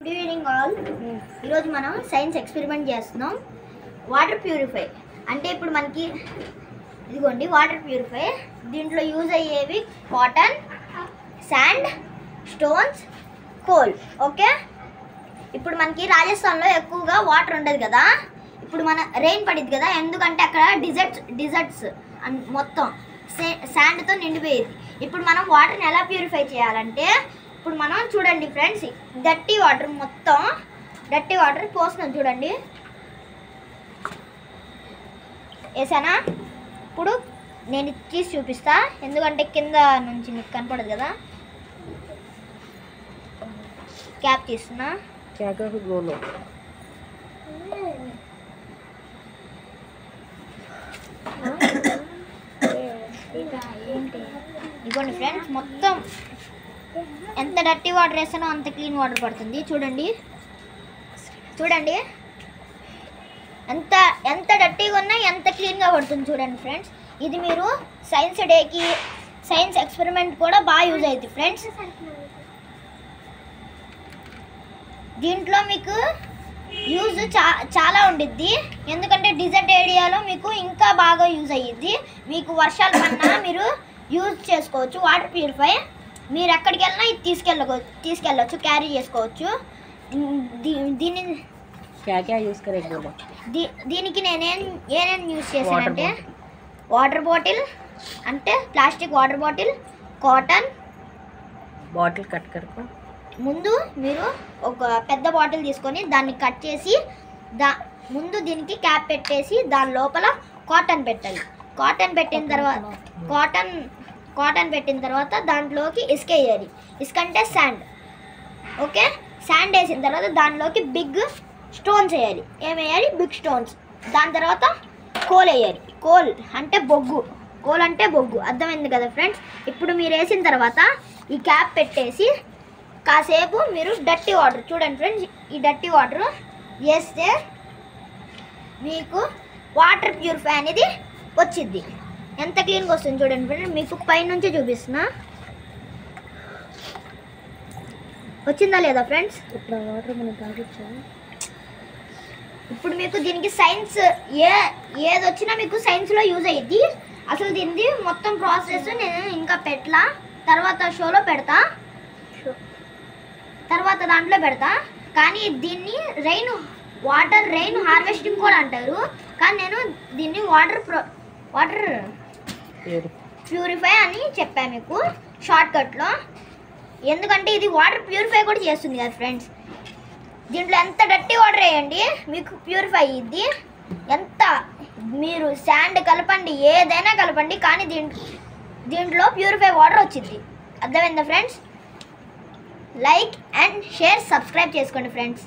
Good evening all. ఈరోజు మనం science experiment చేస్తున్నాం. వాటర్ ప్యూరిఫై అంటే ఇప్పుడు మనకి ఇదిగోండి వాటర్ ప్యూరిఫై. దీంట్లో యూజ్ అయ్యేవి cotton, sand, stones, coal. Okay, ఇప్పుడు మనకి రాజస్థాన్లో ఎక్కువగా వాటర్ ఉండదు కదా, ఇప్పుడు మన రెయిన్ పడిద్ది కదా, ఎందుకంటే అక్కడ డిజర్ట్స్ మొత్తం శాండ్తో నిండిపోయేది. ఇప్పుడు మనం వాటర్ని ఎలా ప్యూరిఫై చేయాలంటే, ఇప్పుడు మనం చూడండి ఫ్రెండ్స్, డర్టీ వాటర్ మొత్తం డర్టీ వాటర్ పోస్తున్నాం చూడండి, వేసానా. ఇప్పుడు నేను తీసి చూపిస్తా, ఎందుకంటే కింద నుంచి మీకు కనపడదు కదా. క్యాప్ తీస్తున్నా. ఇదిగోండి ఫ్రెండ్స్, మొత్తం ఎంత డర్టీ వాటర్ వేస్తానో అంత క్లీన్ వాటర్ పడుతుంది. చూడండి చూడండి, ఎంత డర్టీగా ఉన్నా ఎంత క్లీన్గా పడుతుంది చూడండి ఫ్రెండ్స్. ఇది మీరు సైన్స్ డేకి సైన్స్ ఎక్స్పెరిమెంట్ కూడా బాగా యూజ్ అవుతుంది ఫ్రెండ్స్. దీంట్లో మీకు యూజ్ చాలా ఉండిద్ది, ఎందుకంటే డిజర్ట్ ఏరియాలో మీకు ఇంకా బాగా యూజ్ అయ్యిద్ది. మీకు వర్షాలు పడినా మీరు యూజ్ చేసుకోవచ్చు వాటర్ ప్యూరిఫై. మీరు ఎక్కడికి వెళ్ళినా ఇది తీసుకెళ్ళచ్చు, క్యారీ చేసుకోవచ్చు. దీనికి నేనేం యూజ్ చేశానంటే, వాటర్ బాటిల్ అంటే plastic water bottle, cotton bottle cut కరకు. ముందు మీరు ఒక పెద్ద బాటిల్ తీసుకొని దాన్ని కట్ చేసి ముందు దీనికి క్యాప్ పెట్టేసి దాని లోపల కాటన్ పెట్టాలి. కాటన్ పెట్టిన తర్వాత దాంట్లోకి ఇసుక వేయాలి. ఇసుక అంటే శాండ్. ఓకే, శాండ్ వేసిన తర్వాత దాంట్లోకి బిగ్ స్టోన్స్ వేయాలి. ఏమేయాలి? Big stones. దాని తర్వాత కోల్ వేయాలి. కోల్ అంటే బొగ్గు. అర్థమైంది కదా ఫ్రెండ్స్. ఇప్పుడు మీరు వేసిన తర్వాత ఈ క్యాప్ పెట్టేసి కాసేపు మీరు డర్టీ వాటర్ చూడండి ఫ్రెండ్స్, ఈ డర్టీ వాటర్ వేస్తే మీకు వాటర్ ప్యూరిఫై అనేది వచ్చింది. ఎంత క్లీన్గా వస్తుంది చూడండి ఫ్రెండ్స్. మీకు పైనుంచి చూపిస్తున్నా, వచ్చిందా లేదా ఫ్రెండ్స్. ఇప్పుడు వాటర్ మనం తాగొచ్చా? ఇప్పుడు మీకు దీనికి సైన్స్ ఏది వచ్చినా మీకు సైన్స్లో యూజ్ అయ్యిద్ది. అసలు దీనిది మొత్తం ప్రాసెస్ నేను ఇంకా పెట్టలా, తర్వాత షోలో పెడతా, తర్వాత దాంట్లో పెడతా. కానీ దీన్ని రెయిన్ హార్వెస్టింగ్ కూడా అంటారు, కానీ నేను దీన్ని వాటర్ ప్యూరిఫై అని చెప్పాను మీకు షార్ట్కట్లో. ఎందుకంటే ఇది వాటర్ ప్యూరిఫై కూడా చేస్తుంది కదా ఫ్రెండ్స్. దీంట్లో ఎంత డర్టీ వాటర్ వేయండి మీకు ప్యూరిఫై అయ్యిద్ది. ఎంత మీరు శాండ్ కలపండి, ఏదైనా కలపండి, కానీ దీంట్లో ప్యూరిఫై వాటర్ వచ్చింది. అర్థమైందా friends? Like and share, subscribe చేసుకోండి ఫ్రెండ్స్.